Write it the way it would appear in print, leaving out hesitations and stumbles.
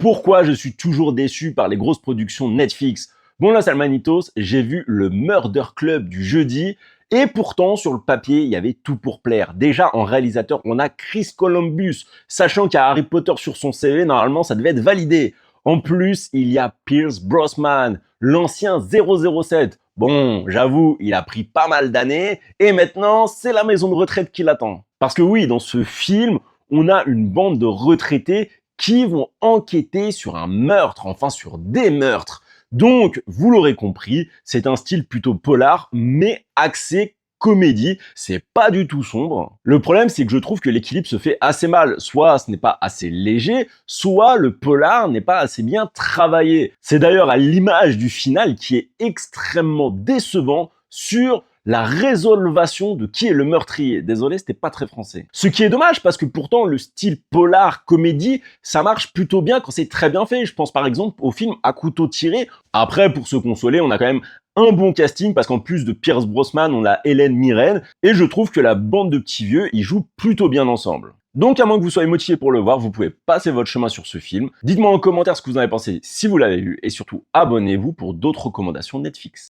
Pourquoi je suis toujours déçu par les grosses productions Netflix? Bon là Salmanitos, j'ai vu le Murder Club du jeudi et pourtant sur le papier il y avait tout pour plaire. Déjà en réalisateur on a Chris Columbus, sachant qu'il y a Harry Potter sur son CV, normalement ça devait être validé. En plus il y a Pierce Brosnan, l'ancien 007. Bon, j'avoue, il a pris pas mal d'années et maintenant c'est la maison de retraite qui l'attend. Parce que oui, dans ce film, on a une bande de retraités qui vont enquêter sur un meurtre, enfin sur des meurtres. Donc, vous l'aurez compris, c'est un style plutôt polar, mais axé comédie, c'est pas du tout sombre. Le problème, c'est que je trouve que l'équilibre se fait assez mal. Soit ce n'est pas assez léger, soit le polar n'est pas assez bien travaillé. C'est d'ailleurs à l'image du final qui est extrêmement décevant sur la résolvation de qui est le meurtrier. Désolé, c'était pas très français. Ce qui est dommage parce que pourtant le style polar comédie, ça marche plutôt bien quand c'est très bien fait. Je pense par exemple au film À couteau tiré. Après, pour se consoler, on a quand même un bon casting parce qu'en plus de Pierce Brosnan, on a Hélène Mirren et je trouve que la bande de petits vieux, ils jouent plutôt bien ensemble. Donc à moins que vous soyez motivé pour le voir, vous pouvez passer votre chemin sur ce film. Dites-moi en commentaire ce que vous en avez pensé si vous l'avez vu et surtout abonnez-vous pour d'autres recommandations Netflix.